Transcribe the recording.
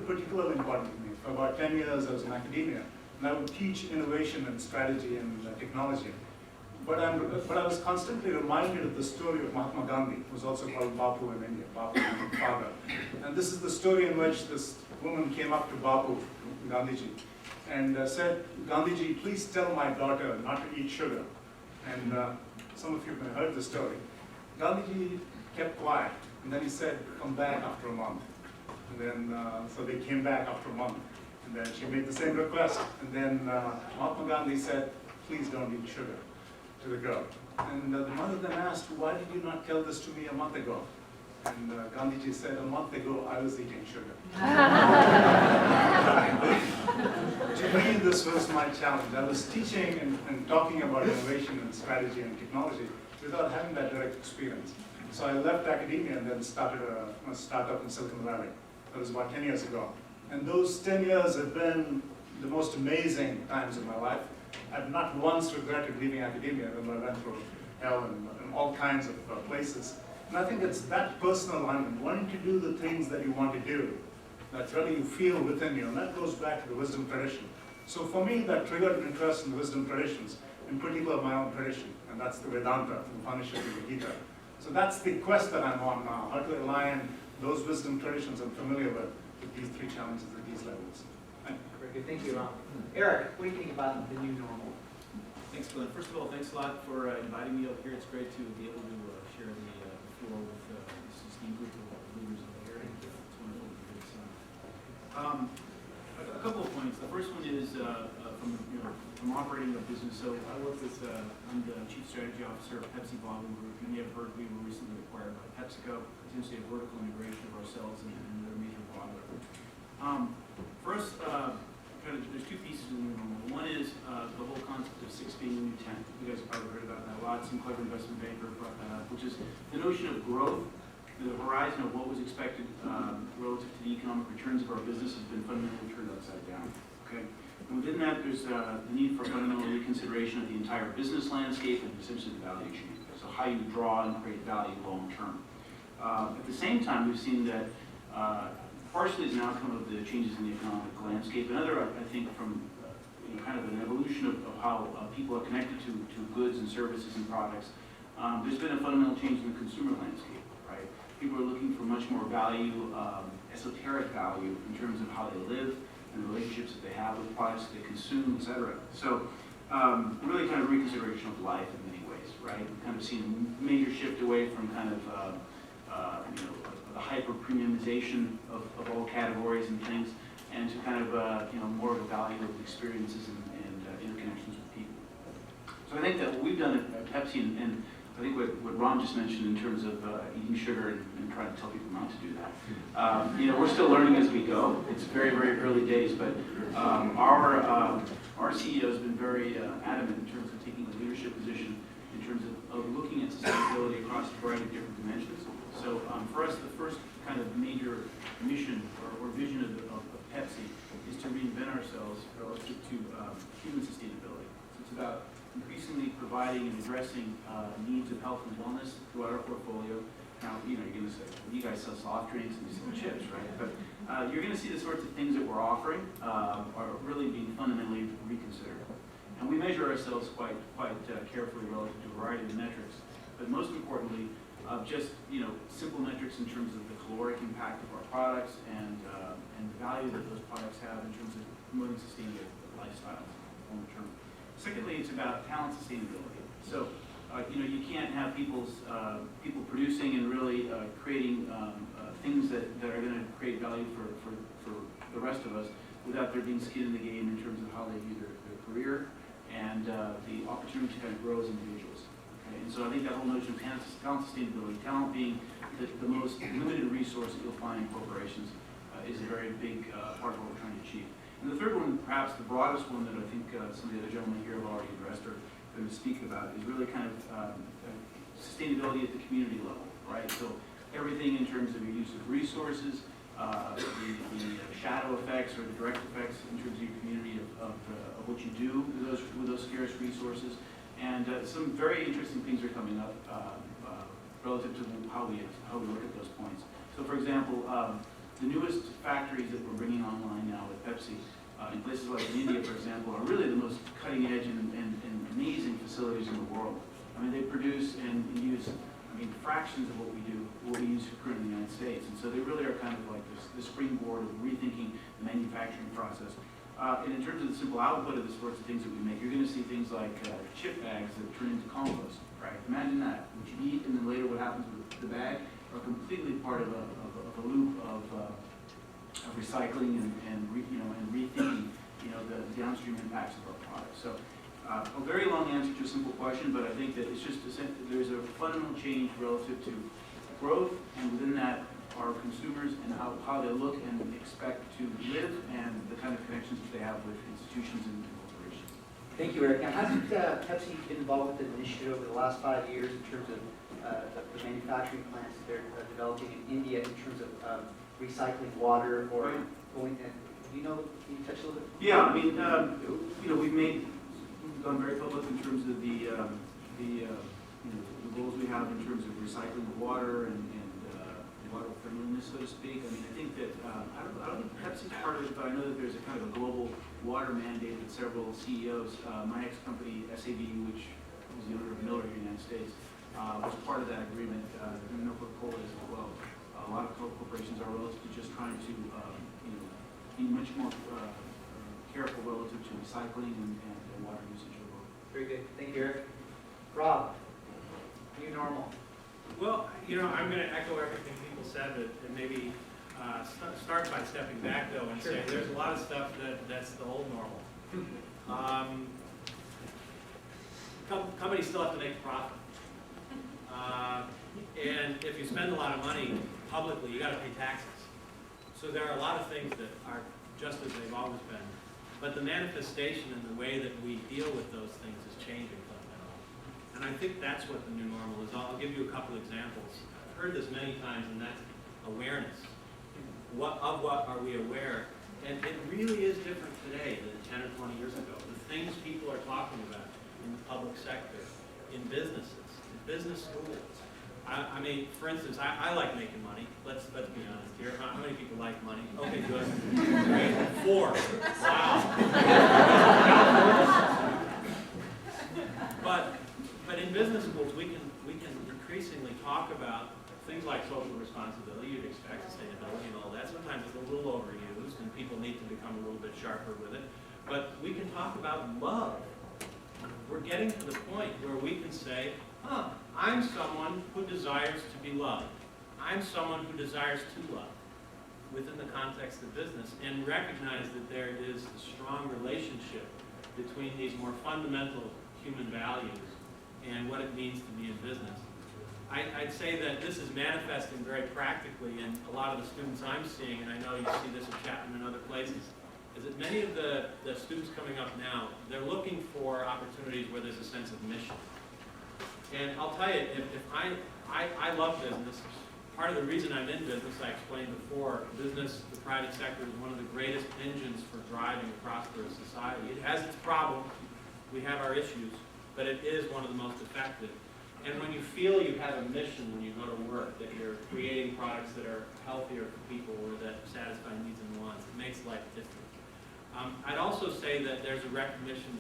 particularly important to me. For about 10 years, I was in academia, and I would teach innovation and strategy and technology. But I was constantly reminded of the story of Mahatma Gandhi, who was also called Bapu in India, Bapu meaning father. And this is the story in which this woman came up to Bapu, Gandhiji, and said, "Gandhiji, please tell my daughter not to eat sugar." And some of you may have heard the story. Gandhiji kept quiet, and then he said, "Come back after a month." And then, so they came back after a month, and then she made the same request. And then Mahatma Gandhi said, "Please don't eat sugar," to the girl. And the mother then asked, "Why did you not tell this to me a month ago?" And Gandhiji said, "A month ago, I was eating sugar." To me, this was my challenge. I was teaching and talking about innovation and strategy and technology without having that direct experience. So I left academia and then started a startup in Silicon Valley. That was about 10 years ago. And those 10 years have been the most amazing times in my life. I've not once regretted leaving academia, when I went through hell and all kinds of places. And I think it's that personal alignment, wanting to do the things that you want to do, that really you feel within you, and that goes back to the wisdom tradition. So for me, that triggered an interest in the wisdom traditions, in particular my own tradition, and that's the Vedanta, the Upanishad, and the Gita. So that's the quest that I'm on now, how to align those wisdom traditions I'm familiar with these three challenges at these levels. Very good, thank you, Ram. Eric, what do you think about the new normal? Thanks, Glenn. First of all, thanks a lot for inviting me up here. It's great to be able to share the floor with this esteemed group of leaders in the area. It's wonderful to hear this. A couple of points. The first one is from operating a business. So I work with, I'm the Chief Strategy Officer of Pepsi Bottling Group. You may have heard we were recently acquired by PepsiCo, essentially a vertical integration of ourselves and their major bottler. For us, there's two pieces of the new normal. One is the whole concept of 6 being the new 10. You guys have probably heard about that a lot. Some clever investment banker brought that up, which is the notion of growth. The horizon of what was expected relative to the economic returns of our business has been fundamentally turned upside down. Okay. And within that, there's the need for fundamental reconsideration of the entire business landscape and essentially the value chain. So how you draw and create value long term. At the same time, we've seen that partially as an outcome of the changes in the economic landscape, another, I think, from kind of an evolution of how people are connected to goods and services and products, there's been a fundamental change in the consumer landscape, right? People are looking for much more value, esoteric value in terms of how they live and the relationships that they have with products that they consume, et cetera. So really kind of reconsideration of life in many ways, right? We've kind of seen a major shift away from kind of the hyper-premiumization of all categories and things, and to kind of more of a value of experiences and interconnections with people. So I think that what we've done at Pepsi, and I think what Ron just mentioned in terms of eating sugar and trying to tell people not to do that. We're still learning as we go. It's very, very early days, but our CEO has been very adamant in terms of taking a leadership position in terms of looking at sustainability across a variety of different dimensions. So for us, the first kind of major mission or vision of Pepsi is to reinvent ourselves relative to human sustainability. So it's about increasingly providing and addressing needs of health and wellness throughout our portfolio. Now, you're going to say, well, you guys sell soft drinks and you sell chips, right? But you're going to see the sorts of things that we're offering are really being fundamentally reconsidered. And we measure ourselves quite carefully relative to a variety of metrics. But most importantly, just simple metrics in terms of the caloric impact of our products and the value that those products have in terms of promoting sustainable lifestyles long term. Secondly, it's about talent sustainability. So you can't have people producing and really creating things that are going to create value for the rest of us without there being skin in the game in terms of how they view their career and the opportunity to kind of grow as individuals. Okay? And so I think that whole notion of talent sustainability, talent being the most limited resource that you'll find in corporations, is a very big part of what we're trying to achieve. And the third one, perhaps the broadest one that I think some of the other gentlemen here have already addressed or going to speak about, is really kind of sustainability at the community level, right? So everything in terms of your use of resources, the shadow effects or the direct effects in terms of your community of what you do with those scarce resources. And some very interesting things are coming up relative to how we look at those points. So for example, the newest factories that we're bringing Pepsi in places like India, for example, are really the most cutting edge and amazing facilities in the world. I mean, they produce and use, fractions of what we use currently in the United States. And so they really are kind of like the springboard of rethinking the manufacturing process. And in terms of the simple output of the sorts of things that we make, you're going to see things like chip bags that turn into compost, right? Imagine that. What you eat and then later what happens with the bag are completely part of a loop of recycling and rethinking, the downstream impacts of our products. So a very long answer to a simple question, but I think that it's just there's a fundamental change relative to growth, and within that are consumers and how they look and expect to live and the kind of connections that they have with institutions and corporations. Thank you, Eric. Now, hasn't Pepsi been involved with an initiative over the last 5 years in terms of the manufacturing plants that they're developing in India in terms of recycling water or going in? Can you touch a little bit? Yeah, we've gone very public in terms of the goals we have in terms of recycling the water and water friendliness, so to speak. I think that, I don't think Pepsi's part of it, but I know that there's a kind of a global water mandate that several CEOs, my ex-company, SAB, which was the owner of Miller in the United States, was part of that agreement. Coca-Cola is as well. A lot of corporations are relative to just trying to be much more careful relative to recycling and water usage overall. Very good. Thank you, Eric. Rob, new normal. Well, I'm going to echo everything people said, and maybe start by stepping back, though, and say there's a lot of stuff that's the old normal. Companies still have to make a profit. And if you spend a lot of money publicly, you got to pay taxes. So there are a lot of things that are just as they've always been. But the manifestation and the way that we deal with those things is changing fundamentally. And I think that's what the new normal is. I'll give you a couple examples. I've heard this many times, and that's awareness. Of what are we aware? And it really is different today than 10 or 20 years ago. The things people are talking about in the public sector, in businesses, in business schools. For instance, I like making money. Let's be honest here. How many people like money? Okay, good. Great. 4. Wow. But in business schools, we can increasingly talk about things like social responsibility. You'd expect sustainability and all that. Sometimes it's a little overused, and people need to become a little bit sharper with it. But we can talk about love. We're getting to the point where we can say, I'm someone who desires to be loved. I'm someone who desires to love within the context of business, and recognize that there is a strong relationship between these more fundamental human values and what it means to be in business. I'd say that this is manifesting very practically in a lot of the students I'm seeing, and I know you see this at Chapman and other places, is that many of the students coming up now, they're looking for opportunities where there's a sense of mission. And I'll tell you, if I love business. Part of the reason I'm in business, I explained before, business, the private sector, is one of the greatest engines for driving a prosperous society. It has its problems, we have our issues, but it is one of the most effective. And when you feel you have a mission when you go to work, that you're creating products that are healthier for people or that satisfy needs and wants, it makes life different. I'd also say that there's a recognition